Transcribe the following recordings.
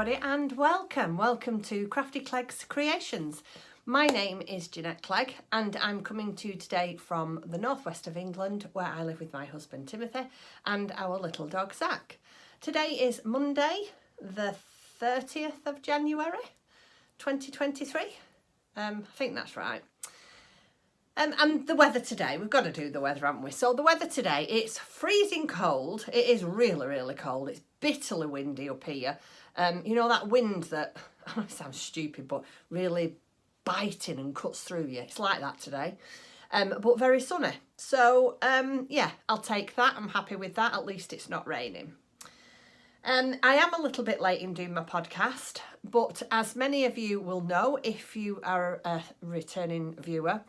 everybody, and welcome to Crafty Clegg's Creations. My name is Jeanette Clegg and I'm coming to you today from the northwest of England, where I live with my husband Timothy and our little dog Zach. Today is Monday the 30th of January 2023. I think that's right. And the weather today, we've got to do the weather, haven't we? So the weather today, it's freezing cold. It is really, really cold. It's bitterly windy up here. You know that wind that, I know it sounds stupid, but really biting and cuts through you. It's like that today, but very sunny. So yeah, I'll take that. I'm happy with that. At least it's not raining. I am a little bit late in doing my podcast, but as many of you will know, if you are a returning viewer,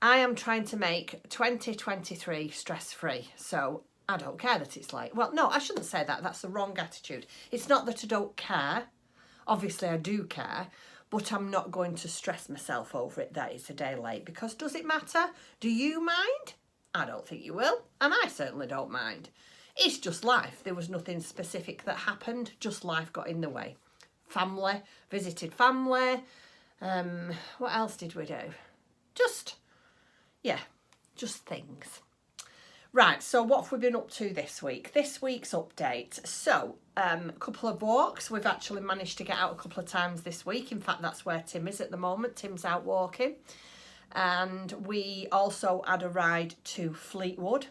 I am trying to make 2023 stress-free. So I don't care that it's late. Well, no, I shouldn't say that. That's the wrong attitude. It's not that I don't care. Obviously, I do care, but I'm not going to stress myself over it that it's a day late, because does it matter? Do you mind? I don't think you will, and I certainly don't mind. It's just life. There was nothing specific that happened, just life got in the way. Family, visited family. What else did we do? Just things. Right, so what have we been up to this week? This week's update. So, a couple of walks. We've actually managed to get out a couple of times this week. In fact, that's where Tim is at the moment. Tim's out walking. And we also had a ride to Fleetwood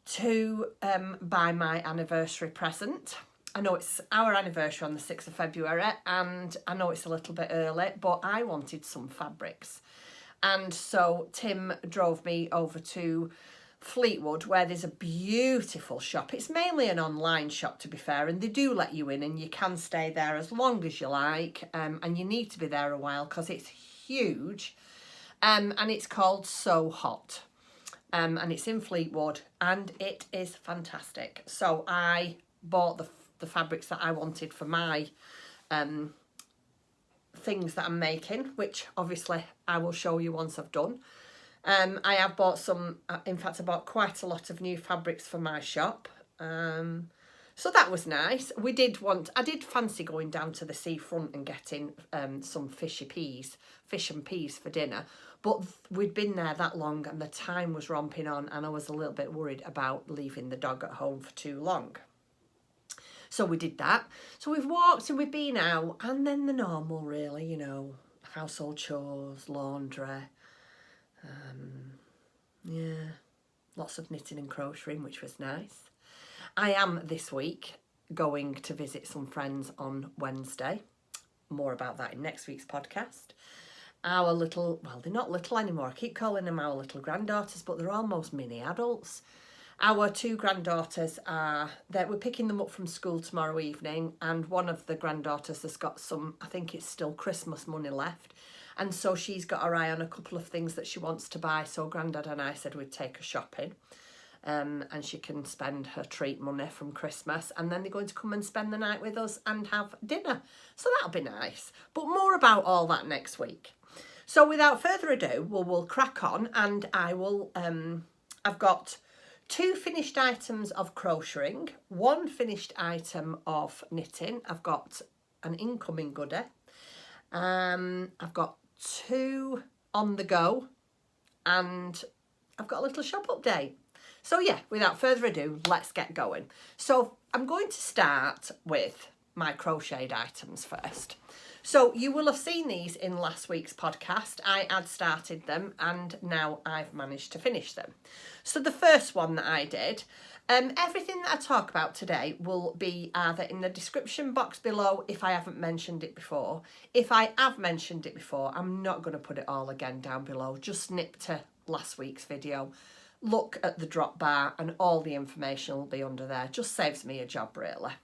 to buy my anniversary present. I know it's our anniversary on the 6th of February, and I know it's a little bit early, but I wanted some fabrics. And so Tim drove me over to Fleetwood, where there's a beautiful shop. It's mainly an online shop, to be fair, and they do let you in and you can stay there as long as you like, and you need to be there a while because it's huge, and it's called So Hot, and it's in Fleetwood, and it is fantastic. So I bought the fabrics that I wanted for my things that I'm making, which obviously I will show you once I've done. I have bought some, in fact I bought quite a lot of new fabrics for my shop, so that was nice. I did fancy going down to the seafront and getting some fish and peas for dinner, but we'd been there that long and the time was romping on, and I was a little bit worried about leaving the dog at home for too long. So we did that. So we've walked and we've been out, and then the normal, really, you know, household chores, laundry, yeah, lots of knitting and crocheting, which was nice. I am this week going to visit some friends on Wednesday. More about that in next week's podcast. Our little, well, they're not little anymore. I keep calling them our little granddaughters, but they're almost mini adults. Our two granddaughters we're picking them up from school tomorrow evening, and one of the granddaughters has got some, I think it's still Christmas money left, and so she's got her eye on a couple of things that she wants to buy. So Grandad and I said we'd take her shopping, and she can spend her treat money from Christmas, and then they're going to come and spend the night with us and have dinner. So that'll be nice, but more about all that next week. So without further ado, we'll crack on, and I've got 2 finished items of crocheting, 1 finished item of knitting. I've got an incoming goodie. I've got 2 on the go, and I've got a little shop update. So yeah, without further ado, let's get going. So I'm going to start with my crocheted items first. So you will have seen these in last week's podcast. I had started them and now I've managed to finish them. So the first one that I did, everything that I talk about today will be either in the description box below if I haven't mentioned it before. If I have mentioned it before, I'm not going to put it all again down below. Just snip to last week's video, look at the drop bar, and all the information will be under there. Just saves me a job, really.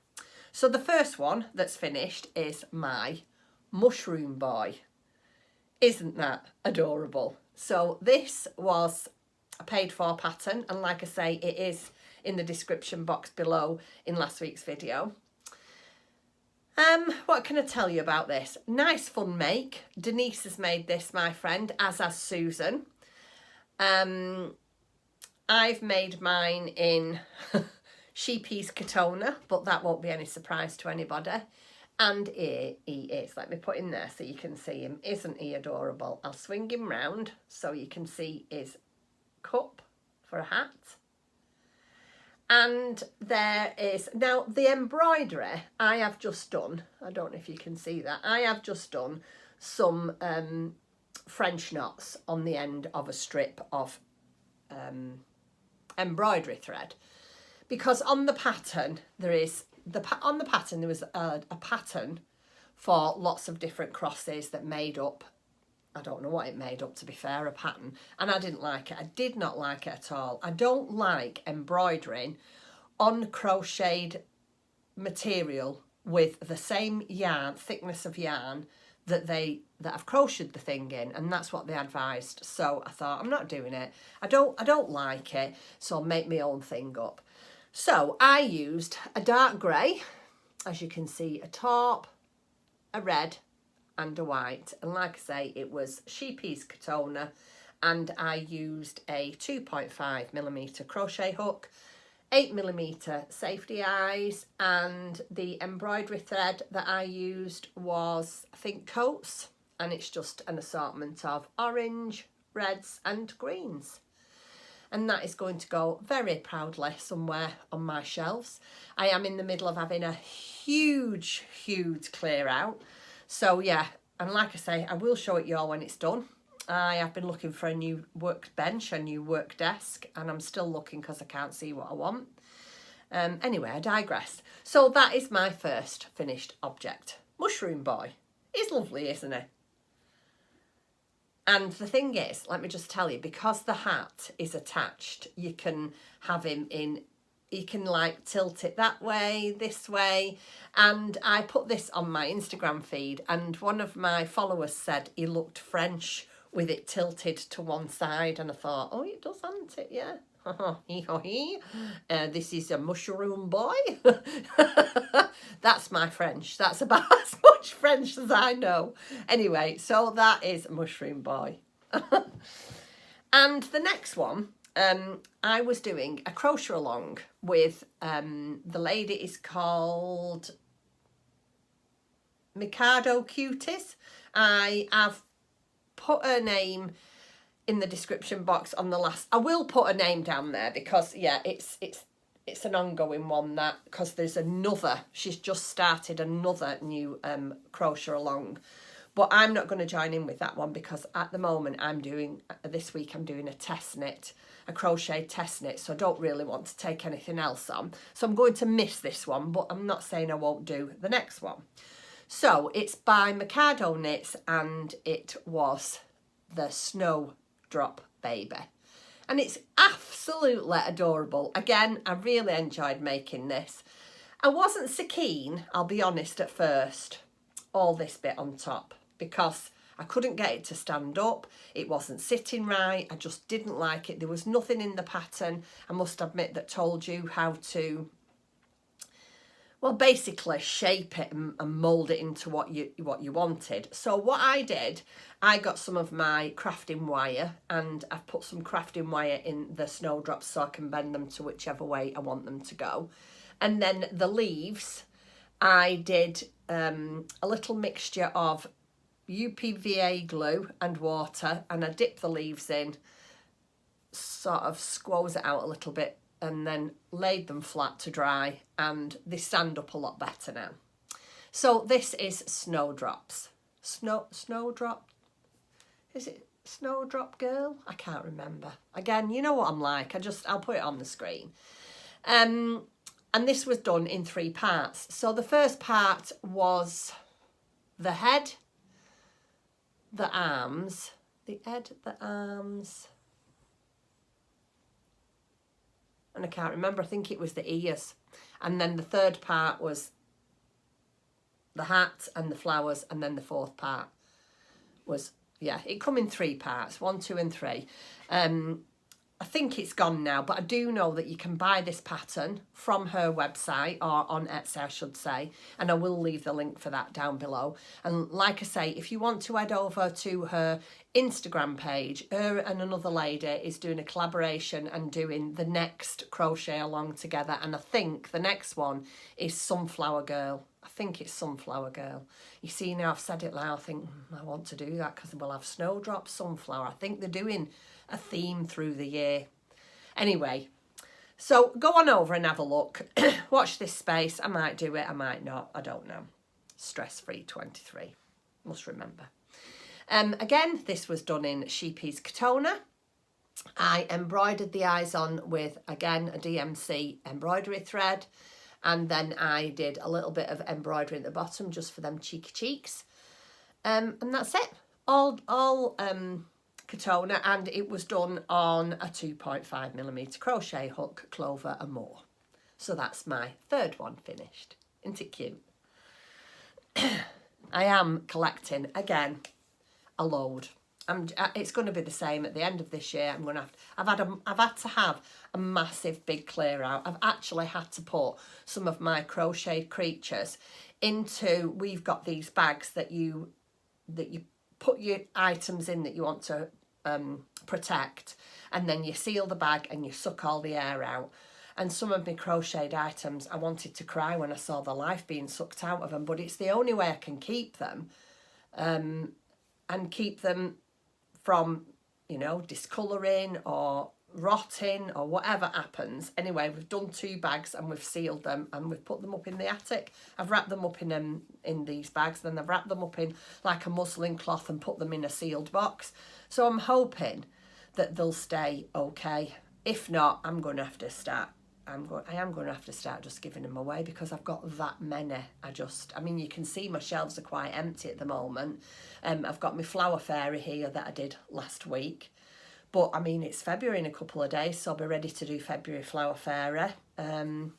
So the first one that's finished is my mushroom boy. Isn't that adorable? So this was a paid for pattern, and like I say, it is in the description box below in last week's video. What can I tell you about this? Nice fun make. Denise has made this, my friend, as has Susan. I've made mine in Sheepy's Katona, but that won't be any surprise to anybody. And here he is. Let me put him there so you can see him. Isn't he adorable? I'll swing him round so you can see his cup for a hat. And there is, now the embroidery I have just done, I don't know if you can see that, I have just done some French knots on the end of a strip of embroidery thread. Because on the pattern, there is, on the pattern there was a pattern for lots of different crosses that made up, I don't know what it made up, to be fair, a pattern. And I didn't like it. I did not like it at all. I don't like embroidering on crocheted material with the same yarn, thickness of yarn that I've crocheted the thing in, and that's what they advised. So I thought, I'm not doing it. I don't like it, so I'll make my own thing up. So I used a dark grey, as you can see, a taupe, a red and a white. And like I say, it was Sheepy's Katona, and I used a 2.5mm crochet hook, 8mm safety eyes, and the embroidery thread that I used was, I think, Coats, and it's just an assortment of orange, reds and greens. And that is going to go very proudly somewhere on my shelves. I am in the middle of having a huge clear out. So yeah, and like I say, I will show it you all when it's done. I have been looking for a new workbench, a new work desk, and I'm still looking because I can't see what I want. Anyway, I digress. So that is my first finished object. Mushroom Boy. He's lovely, isn't he? And the thing is, let me just tell you, because the hat is attached, you can have him in, you can like tilt it that way, this way. And I put this on my Instagram feed, and one of my followers said he looked French with it tilted to one side. And I thought, oh, it does, hasn't it? Yeah. This is a mushroom boy. That's my French. That's about as much French as I know. Anyway, so that is Mushroom Boy. And the next one, I was doing a crochet along with, the lady is called Mikado Cuties. I have put her name in the description box on the last. I will put a name down there because yeah, it's an ongoing one, that because there's another, she's just started another new crochet along, but I'm not going to join in with that one because at the moment I'm doing, this week I'm doing a test knit, a crochet test knit, so I don't really want to take anything else on, so I'm going to miss this one, but I'm not saying I won't do the next one. So it's by Mikado Knits, and it was the Snowdrop Baby. And it's absolutely adorable. Again, I really enjoyed making this. I wasn't so keen, I'll be honest, at first, all this bit on top, because I couldn't get it to stand up. It wasn't sitting right. I just didn't like it. There was nothing in the pattern, I must admit, that told you how to, well, basically shape it and mould it into what you wanted. So what I did, I got some of my crafting wire, and I've put some crafting wire in the snowdrops so I can bend them to whichever way I want them to go. And then the leaves, I did a little mixture of UPVA glue and water, and I dipped the leaves in, sort of squoze it out a little bit, and then laid them flat to dry, and they stand up a lot better now. So this is Snowdrops. Snowdrop? Is it Snowdrop Girl? I can't remember. Again, you know what I'm like. I'll put it on the screen. And this was done in 3 parts. So the first part was the head, the arms, and I can't remember, I think it was the ears. And then the third part was the hat and the flowers, and then the fourth part was, yeah, it come in 3 parts, 1, 2 and 3. I think it's gone now, but I do know that you can buy this pattern from her website, or on Etsy I should say, and I will leave the link for that down below. And like I say, if you want to head over to her Instagram page, her and another lady is doing a collaboration and doing the next crochet along together, and I think the next one is Sunflower Girl. I think it's Sunflower Girl. You see, now I've said it loud, I think I want to do that because we'll have Snowdrop, Sunflower. I think they're doing a theme through the year. Anyway, so go on over and have a look. Watch this space. I might do it, I might not. I don't know. Stress-free 23. Must remember. Again, this was done in Sheepy's Katona. I embroidered the eyes on with, again, a DMC embroidery thread. And then I did a little bit of embroidery at the bottom just for them cheeky cheeks. And that's it. All Katona, and it was done on a 2.5mm crochet hook, clover and more. So that's my third one finished. Isn't it cute? I am collecting, again, a load. It's going to be the same at the end of this year. I've had to have a massive big clear out. I've actually had to put some of my crocheted creatures into, we've got these bags that you put your items in that you want to protect, and then you seal the bag and you suck all the air out. And some of my crocheted items, I wanted to cry when I saw the life being sucked out of them, but it's the only way I can keep them, and keep them from, you know, discolouring or rotting or whatever happens. Anyway, we've done 2 bags and we've sealed them and we've put them up in the attic. I've wrapped them up in these bags, then I've wrapped them up in like a muslin cloth and put them in a sealed box. So I'm hoping that they'll stay okay. If not, I'm going to have to start. I am going to have to start just giving them away because I've got that many. I mean, you can see my shelves are quite empty at the moment. I've got my flower fairy here that I did last week. But, I mean, it's February in a couple of days, so I'll be ready to do February flower fairy. And,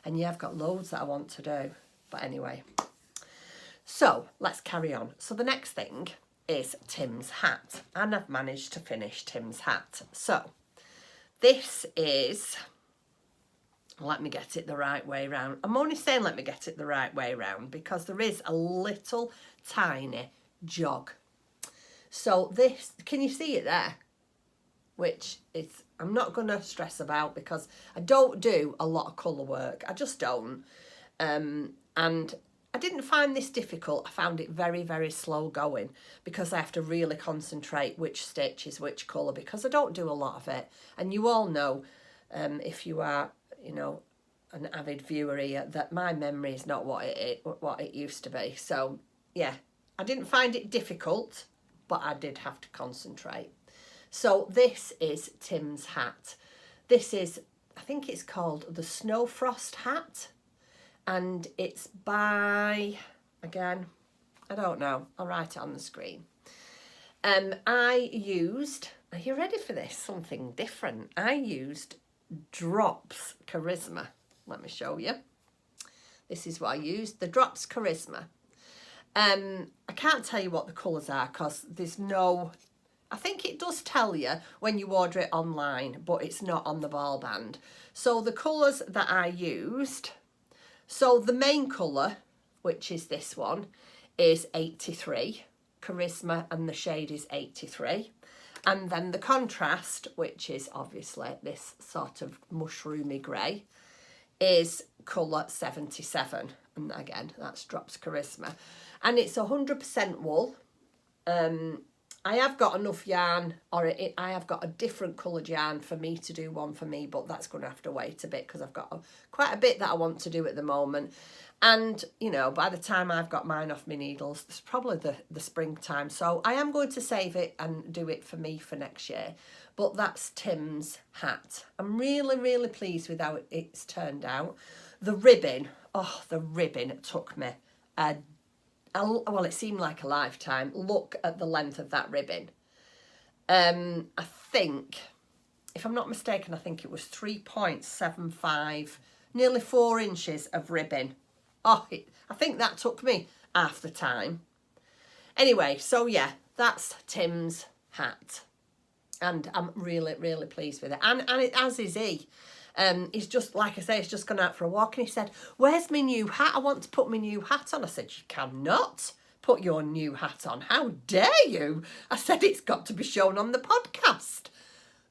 yeah, I've got loads that I want to do. But anyway. So, let's carry on. So, the next thing is Tim's hat. And I've managed to finish Tim's hat. So, this is... Let me get it the right way round. I'm only saying let me get it the right way round because there is a little tiny jog. So this, can you see it there? Which is, I'm not going to stress about because I don't do a lot of colour work. I just don't. And I didn't find this difficult. I found it very, very slow going because I have to really concentrate which stitch is which colour because I don't do a lot of it. And you all know, if you are, you know, an avid viewer here, that my memory is not what it used to be. So yeah, I didn't find it difficult, but I did have to concentrate. So this is Tim's hat. This is, I think it's called the Snow Frost hat, and it's by, again, I don't know, I'll write it on the screen. I used, are you ready for this? Something different. I used Drops Charisma. Let me show you. This is what I used, the Drops Charisma. I can't tell you what the colours are because there's no... I think it does tell you when you order it online, but it's not on the ball band. So the colours that I used... So the main colour, which is this one, is 83. Charisma, and the shade is 83. And then the contrast, which is obviously this sort of mushroomy grey, is colour 77. And again, that's Drops Charisma. And it's 100% wool. I have got enough yarn, or I have got a different coloured yarn for me to do one for me, but that's going to have to wait a bit because I've got quite a bit that I want to do at the moment. And, you know, by the time I've got mine off my needles, it's probably the springtime. So I am going to save it and do it for me for next year. But that's Tim's hat. I'm really, really pleased with how it's turned out. The ribbon, oh, the ribbon took me well, it seemed like a lifetime. Look at the length of that ribbon. I think, if I'm not mistaken, I think it was 3.75, nearly 4 inches of ribbon. Oh, I think that took me half the time. Anyway, so yeah, that's Tim's hat. And I'm really, really pleased with it. And as is he. He's just, like I say, he's just gone out for a walk and he said, "Where's my new hat? I want to put my new hat on." I said, "You cannot put your new hat on. How dare you?" I said, "It's got to be shown on the podcast."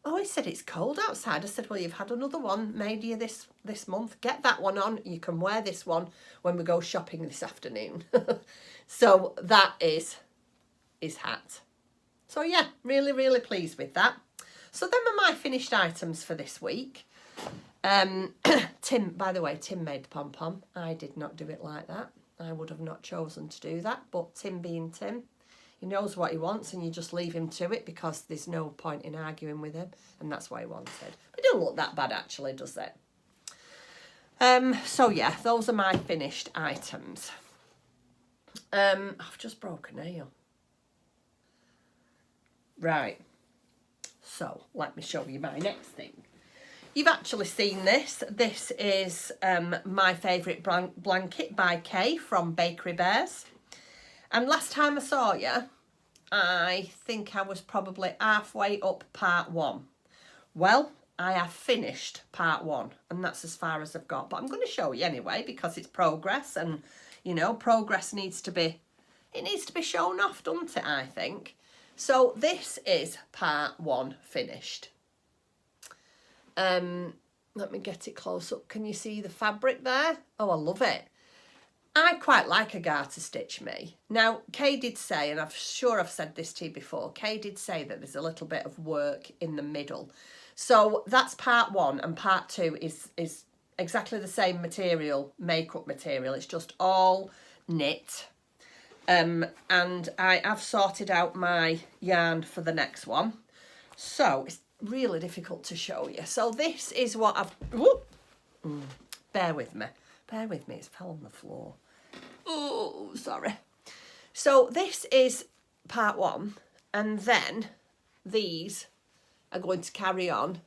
oh, he said it's cold outside. I said, well, you've had another one made you this month. Get that one on. You can wear this one when we go shopping this afternoon. So that is his hat. So yeah, really, really pleased with that. So them are my finished items for this week. Tim, by the way, Tim made the pom-pom. I did not do it like that. I would have not chosen to do that. But Tim being Tim, he knows what he wants and you just leave him to it because there's no point in arguing with him. And that's what he wanted. But it doesn't look that bad actually, does it? So yeah, those are my finished items. I've just broke a nail. Right. So let me show you my next thing. You've actually seen this. This is my favourite blanket by Kay from Bakery Bears. And last time I saw you, I think I was probably halfway up part 1. Well, I have finished part 1 and that's as far as I've got. But I'm going to show you anyway because it's progress and, you know, progress needs to be shown off, doesn't it, I think. So this is part 1 finished. Let me get it close up. Can you see the fabric there? Oh, I love it. I quite like a garter stitch, me. Now, Kay did say, and I'm sure I've said this to you before, Kay did say that there's a little bit of work in the middle. So that's part 1 and part 2 is exactly the same material, makeup material. It's just all knit. And I have sorted out my yarn for the next one. So it's really difficult to show you. So this is what I've... bear with me. Bear with me. It's fell on the floor. Oh, sorry. So this is part 1. And then these are going to carry on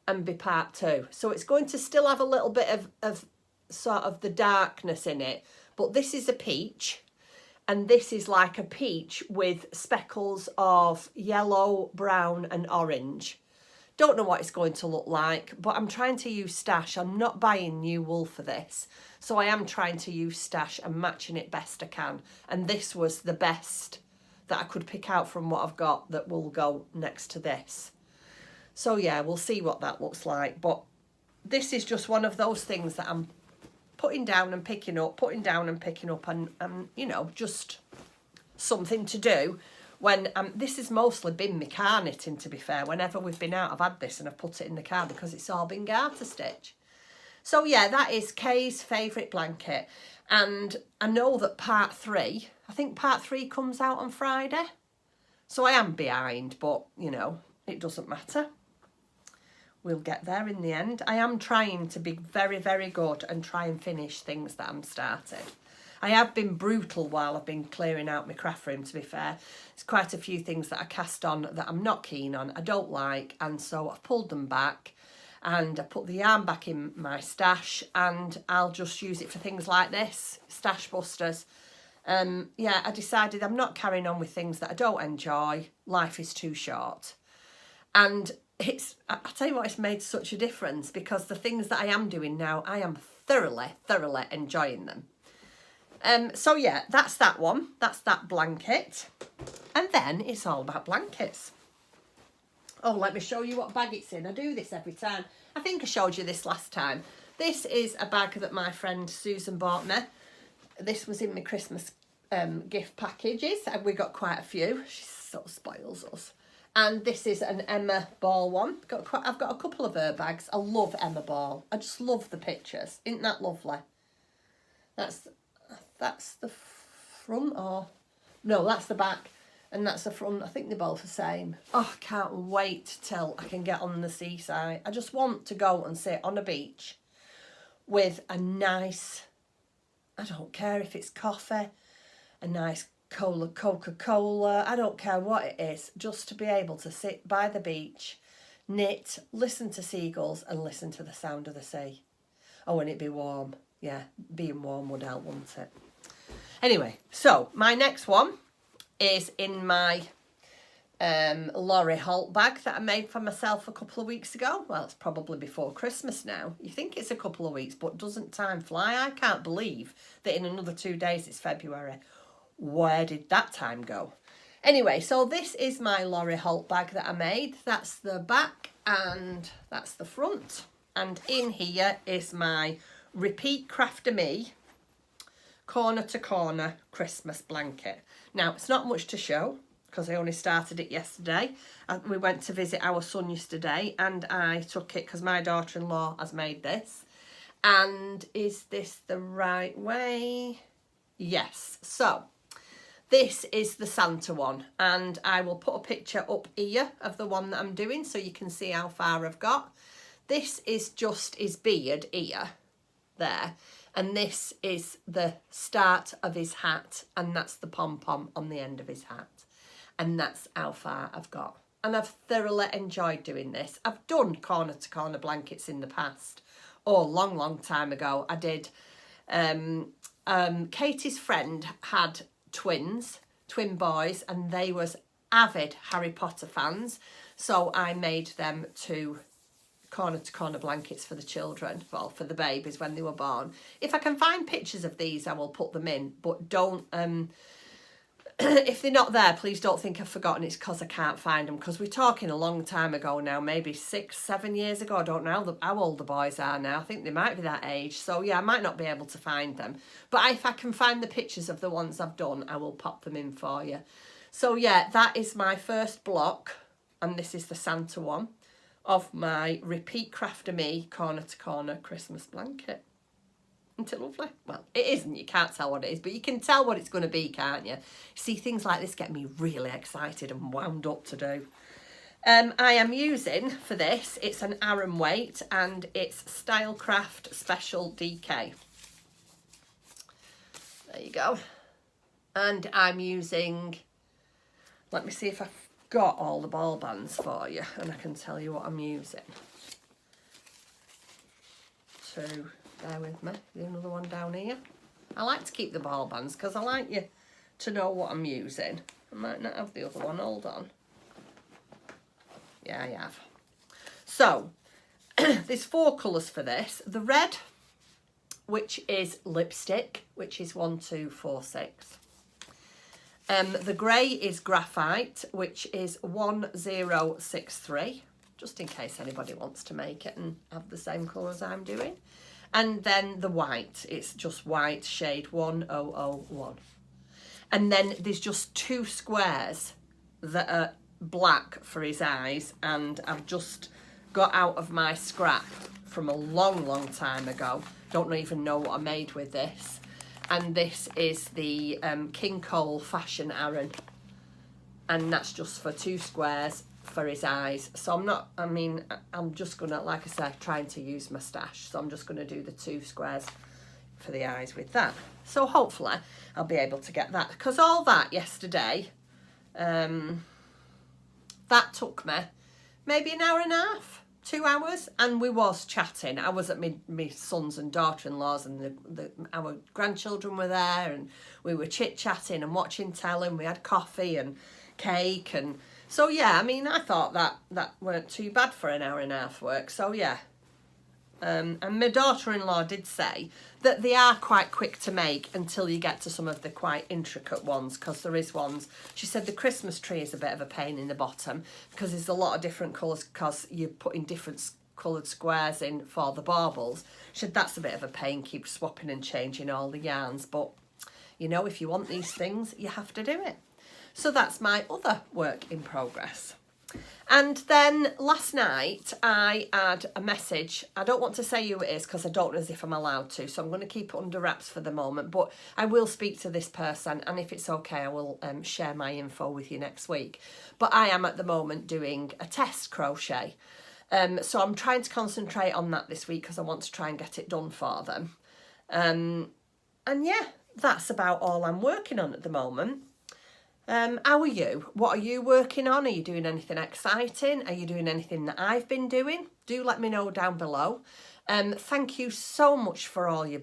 and be part 2. So it's going to still have a little bit of sort of the darkness in it. But this is a peach. And this is like a peach with speckles of yellow, brown and orange. Don't know what it's going to look like, but I'm trying to use stash. I'm not buying new wool for this. So I am trying to use stash and matching it best I can. And this was the best that I could pick out from what I've got that will go next to this. So yeah, we'll see what that looks like. But this is just one of those things that I'm putting down and picking up, putting down and picking up, and you know, just something to do when this has mostly been my car knitting, to be fair. Whenever we've been out, I've had this and I've put it in the car because it's all been garter stitch. So yeah, that is Kay's favourite blanket. And I know that part 3, I think part 3 comes out on Friday. So I am behind, but you know, it doesn't matter. We'll get there in the end. I am trying to be very, very good and try and finish things that I'm started. I have been brutal while I've been clearing out my craft room, to be fair. There's quite a few things that I cast on that I'm not keen on, I don't like, and so I've pulled them back and I put the yarn back in my stash and I'll just use it for things like this, stash busters. Yeah, I decided I'm not carrying on with things that I don't enjoy. Life is too short. And I'll tell you what, it's made such a difference because the things that I am doing now, I am thoroughly enjoying them. So yeah, that's that one. That's that blanket. And then it's all about blankets. Oh, let me show you what bag it's in. I do this every time. I think I showed you this last time. This is a bag that my friend Susan bought me. This was in my Christmas gift packages, and we got quite a few. She so spoils us. And this is an Emma Ball one. I've got a couple of her bags. I love Emma Ball. I just love the pictures. Isn't that lovely? That's the front, or... No, that's the back. And that's the front. I think they're both the same. Oh, I can't wait till I can get on the seaside. I just want to go and sit on a beach with a nice... I don't care if it's coffee, a nice Coca-Cola, I don't care what it is, just to be able to sit by the beach, knit, listen to seagulls and listen to the sound of the sea. Oh, and it'd be warm. Yeah, being warm would help, wouldn't it? Anyway, so my next one is in my Laurie Holt bag that I made for myself a couple of weeks ago. Well, it's probably before Christmas now. You think it's a couple of weeks, but doesn't time fly? I can't believe that in another 2 days it's February. Where did that time go? Anyway, so this is my Laurie Holt bag that I made. That's the back and that's the front. And in here is my Repeat Crafter Me corner to corner Christmas blanket. Now, it's not much to show because I only started it yesterday. We went to visit our son yesterday and I took it because my daughter-in-law has made this. And is this the right way? Yes. So this is the Santa one, and I will put a picture up here of the one that I'm doing so you can see how far I've got. This is just his beard here, there, and this is the start of his hat, and that's the pom-pom on the end of his hat, and that's how far I've got. And I've thoroughly enjoyed doing this. I've done corner to corner blankets in the past. Oh, long time ago I did. Katie's friend had twin boys, and they was avid Harry Potter fans, so I made them 2 corner to corner blankets for the children, well, for the babies when they were born. If I can find pictures of these I will put them in, but don't if they're not there, please don't think I've forgotten it's because I can't find them, because we're talking a long time ago now, maybe 6-7 years ago. I don't know how old the boys are now. I think they might be that age, so yeah, I might not be able to find them, but if I can find the pictures of the ones I've done, I will pop them in for you. So yeah, that is my first block, and this is the Santa one of my Repeat Crafter Me corner to corner Christmas blanket. Isn't it lovely? Well, it isn't. You can't tell what it is, but you can tell what it's going to be, can't you? See, things like this get me really excited and wound up to do. I am using, for this, it's an Aran weight, and it's Stylecraft Special DK. There you go. And I'm using, let me see if I've got all the ball bands for you, and I can tell you what I'm using. Bear with me, there's another one down here. I like to keep the ball bands because I like you to know what I'm using. I might not have the other one, hold on. Yeah, I have. So, there's 4 colours for this. The red, which is lipstick, which is 1, 2, 4, 6. The grey is graphite, which is 1063, just in case anybody wants to make it and have the same colour as I'm doing. And then the white, it's just white, shade 1001. And then there's just 2 squares that are black for his eyes, and I've just got out of my scrap from a long time ago. Don't even know what I made with this. And this is the King Cole Fashion Aran, and that's just for 2 squares for his eyes. So I'm just gonna, like I said, trying to use my stash, so I'm just gonna do the 2 squares for the eyes with that. So hopefully I'll be able to get that, because all that yesterday, that took me maybe an hour and a half, 2 hours, and we was chatting. I was at my sons and daughter-in-laws, and our grandchildren were there, and we were chit-chatting and watching telly, and we had coffee and cake, and so yeah, I mean, I thought that weren't too bad for an hour and a half work, so yeah. And my daughter-in-law did say that they are quite quick to make until you get to some of the quite intricate ones, because there is ones. She said the Christmas tree is a bit of a pain in the bottom because there's a lot of different colours, because you're putting different coloured squares in for the baubles. She said that's a bit of a pain, keep swapping and changing all the yarns, but you know, if you want these things, you have to do it. So that's my other work in progress. And then last night I had a message. I don't want to say who it is because I don't know as if I'm allowed to, so I'm going to keep it under wraps for the moment, but I will speak to this person, and if it's okay I will share my info with you next week. But I am at the moment doing a test crochet, so I'm trying to concentrate on that this week because I want to try and get it done for them. And yeah, that's about all I'm working on at the moment. How are you? What are you working on? Are you doing anything exciting? Are you doing anything that I've been doing? Do let me know down below. Thank you so much for all your...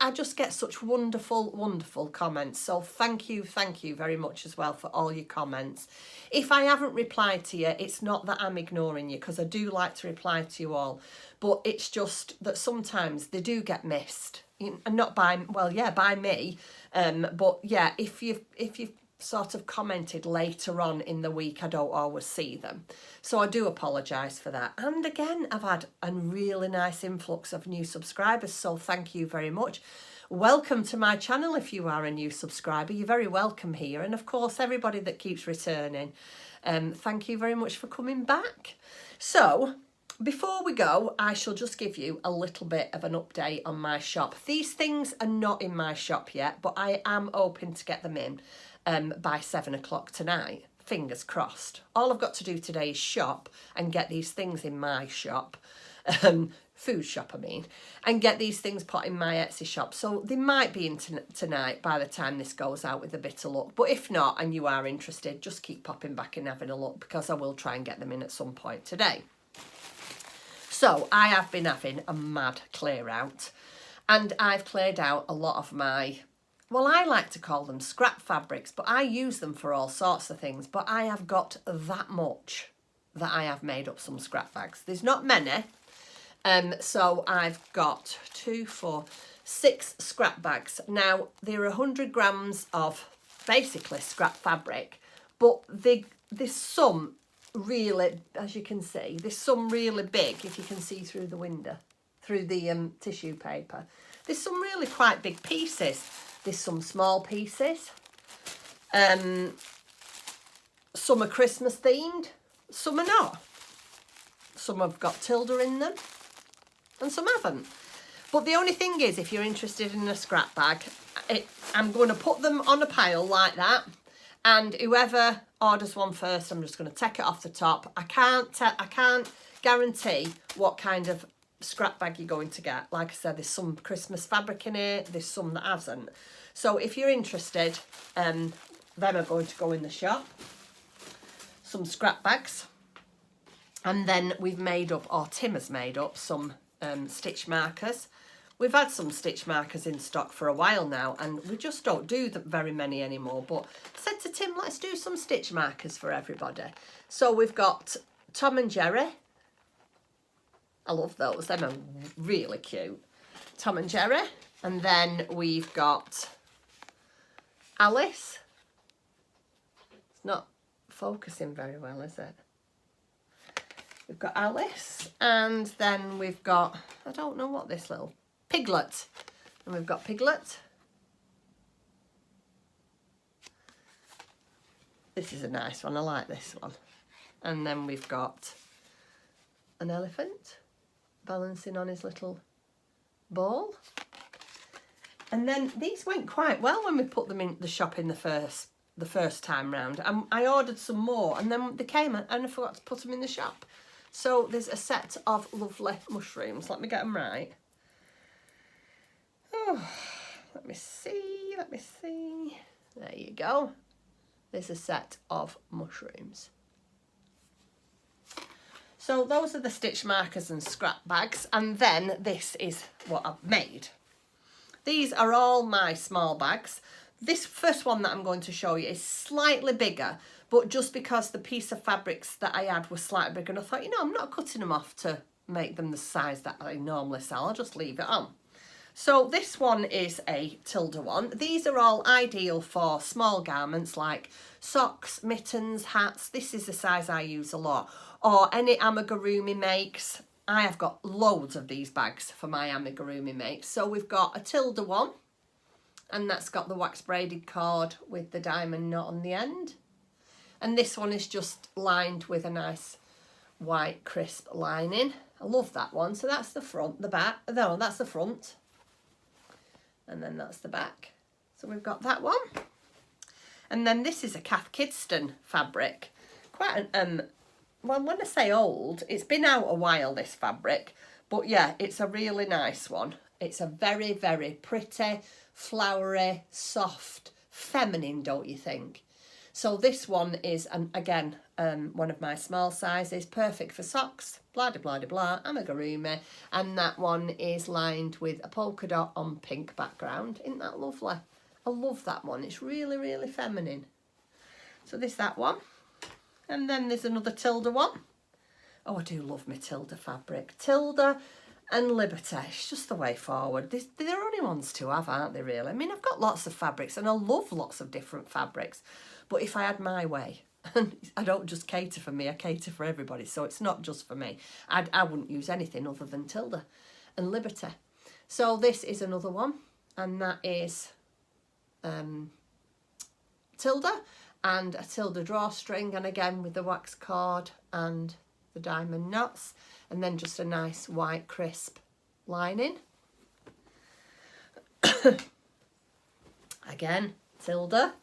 I just get such wonderful comments. So thank you very much as well for all your comments. If I haven't replied to you, it's not that I'm ignoring you, because I do like to reply to you all. But it's just that sometimes they do get missed. And not by, well, yeah, by me. But yeah, if you've sort of commented later on in the week, I don't always see them. So I do apologise for that. And again, I've had a really nice influx of new subscribers, so thank you very much. Welcome to my channel if you are a new subscriber. You're very welcome here. And of course, everybody that keeps returning, thank you very much for coming back. So before we go, I shall just give you a little bit of an update on my shop. These things are not in my shop yet, but I am hoping to get them in by 7 o'clock tonight. Fingers crossed. All I've got to do today is shop and get these things in my shop. Food shop, I mean, and get these things put in my Etsy shop. So they might be in tonight by the time this goes out with a bit of luck. But if not, and you are interested, just keep popping back and having a look, because I will try and get them in at some point today. So I have been having a mad clear out, and I've cleared out a lot of my, well, I like to call them scrap fabrics, but I use them for all sorts of things. But I have got that much that I have made up some scrap bags. There's not many. So I've got 2, 4, 6 scrap bags. Now, there are 100 grams of basically scrap fabric, but there's some really, as you can see, there's some really big, if you can see through the window, through the tissue paper. There's some really quite big pieces. There's some small pieces. Some are Christmas themed, some are not. Some have got Tilda in them, and some haven't. But the only thing is, if you're interested in a scrap bag, I'm going to put them on a pile like that, and whoever orders one first, I'm just going to take it off the top. I can't guarantee what kind of scrap bag you're going to get. Like I said, there's some Christmas fabric in it, there's some that hasn't. So if you're interested, them are going to go in the shop. Some scrap bags. And then we've made up, or Tim has made up, some stitch markers. We've had some stitch markers in stock for a while now, and we just don't do very many anymore. But I said to Tim, let's do some stitch markers for everybody. So we've got Tom and Jerry. I love those. Them are really cute. Tom and Jerry. And then we've got Alice. It's not focusing very well, is it? We've got Alice, and then we've got, I don't know what this little, Piglet. And we've got Piglet. This is a nice one, I like this one. And then we've got an elephant balancing on his little ball. And then these went quite well when we put them in the shop in the first time round. I ordered some more, and then they came and I forgot to put them in the shop. So there's a set of lovely mushrooms. Let me get them right. Oh, let me see. There you go. There's a set of mushrooms. So those are the stitch markers and scrap bags. And then this is what I've made. These are all my small bags. This first one that I'm going to show you is slightly bigger, but just because the piece of fabrics that I had was slightly bigger, and I thought, you know, I'm not cutting them off to make them the size that I normally sell. I'll just leave it on. So this one is a Tilda one. These are all ideal for small garments like socks, mittens, hats. This is the size I use a lot. Or any amigurumi makes. I have got loads of these bags for my amigurumi makes. So we've got a Tilda one, and that's got the wax braided cord with the diamond knot on the end. And this one is just lined with a nice white crisp lining. I love that one. So that's the front, the back. No, that's the front. And then that's the back. So we've got that one. And then this is a Cath Kidston fabric. Quite an, well, when I say old, it's been out a while, this fabric. But yeah, it's a really nice one. It's a very, very pretty, flowery, soft, feminine, don't you think? So this one is, again, one of my small sizes, perfect for socks, blah, blah, blah, blah, amigurumi. And that one is lined with a polka dot on pink background. Isn't that lovely? I love that one. It's really, really feminine. So there's that one. And then there's another Tilda one. Oh, I do love my Tilda fabric. Tilda, and Liberty. It's just the way forward. They're only ones to have, aren't they, really? I mean, I've got lots of fabrics and I love lots of different fabrics. But if I had my way, and I don't just cater for me, I cater for everybody. So it's not just for me. I wouldn't use anything other than Tilda and Liberty. So this is another one. And that is Tilda and a Tilda drawstring. And again with the wax cord and the diamond knots. And then just a nice white crisp lining. Again, Tilda.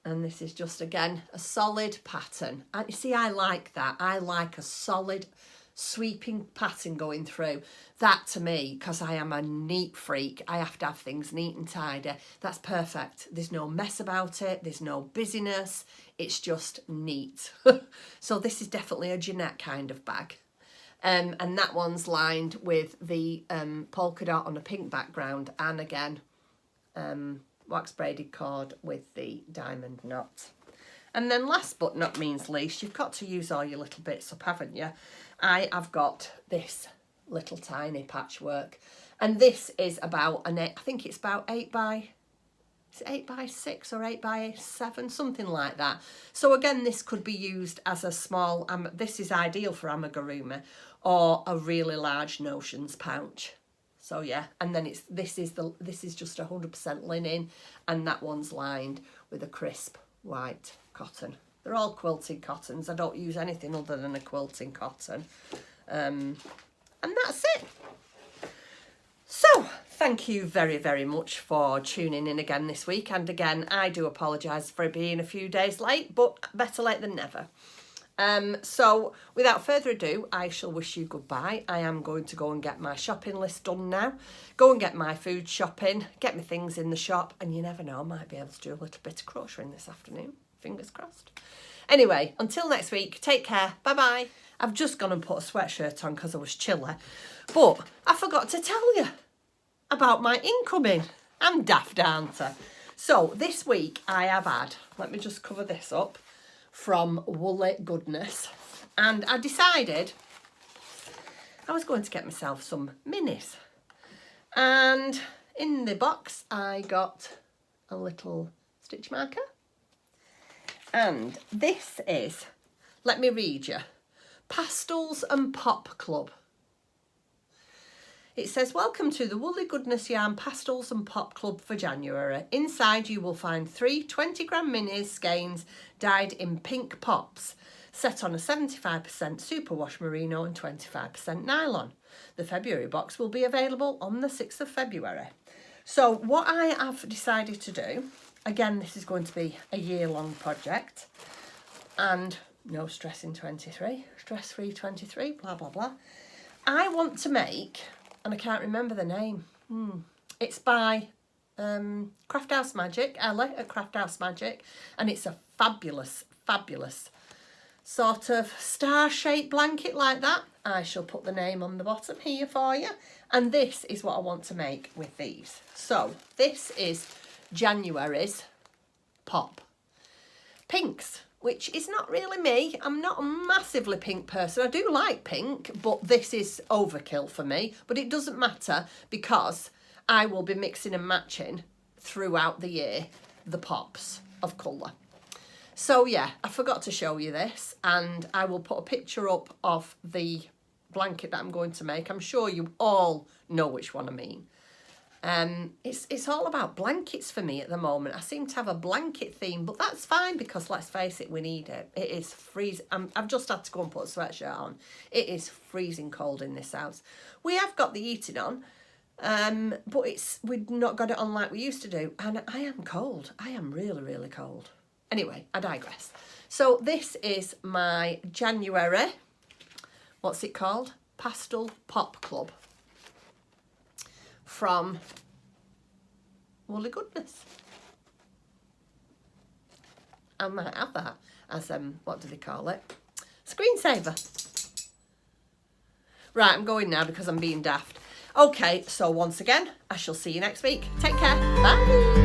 And this is just, again, a solid pattern. And you see, I like that. I like a solid sweeping pattern going through. That to me, because I am a neat freak, I have to have things neat and tidy. That's perfect. There's no mess about it. There's no busyness. It's just neat. So this is definitely a Jeanette kind of bag. And that one's lined with the polka dot on a pink background. And again, wax braided cord with the diamond knot. And then last but not least, you've got to use all your little bits up, haven't you? I have got this little tiny patchwork, and this is about I think it's about 8 by 6 or 8 by 7, something like that. So again, this could be used as a small, this is ideal for amigurumi or a really large notions pouch. So yeah, and then this is just 100% linen, and that one's lined with a crisp white cotton. They're all quilted cottons. I don't use anything other than a quilting cotton. And that's it. So thank you very, very much for tuning in again this week. And again, I do apologise for being a few days late, but better late than never. So without further ado, I shall wish you goodbye. I am going to go and get my shopping list done now. Go and get my food shopping, get my things in the shop, and you never know, I might be able to do a little bit of crocheting this afternoon. Fingers crossed. Anyway, until next week, take care. Bye-bye. I've just gone and put a sweatshirt on because I was chilly. But I forgot to tell you about my incoming. I'm daft, aren't I? So this week I have had, let me just cover this up, from Woolly Goodness. And I decided I was going to get myself some minis. And in the box I got a little stitch marker. And this is, let me read you, Pastels and Pop Club. It says, welcome to the Woolly Goodness Yarn Pastels and Pop Club for January. Inside you will find 3 20-gram minis skeins dyed in pink pops, set on a 75% superwash merino and 25% nylon. The February box will be available on the 6th of February. So what I have decided to do, again, this is going to be a year-long project, and no stress in 23, stress-free 23, blah, blah, blah. I want to make, and I can't remember the name. It's by Craft House Magic, Ella at Craft House Magic, and it's a fabulous, fabulous sort of star-shaped blanket like that. I shall put the name on the bottom here for you. And this is what I want to make with these. So this is January's pop. Pinks, which is not really me. I'm not a massively pink person. I do like pink, but this is overkill for me. But it doesn't matter because I will be mixing and matching throughout the year the pops of colour. So yeah, I forgot to show you this, and I will put a picture up of the blanket that I'm going to make. I'm sure you all know which one I mean. It's all about blankets for me at the moment. I seem to have a blanket theme, but that's fine because let's face it, we need it. It is freezing. I've just had to go and put a sweatshirt on. It is freezing cold in this house. We have got the heating on, but we've not got it on like we used to do. And I am cold. I am really, really cold. Anyway, I digress. So this is my January, what's it called? Pastel Pop Club from Woolly Goodness. I might have that as, what do they call it? Screensaver. Right, I'm going now because I'm being daft. Okay, so once again, I shall see you next week. Take care. Bye.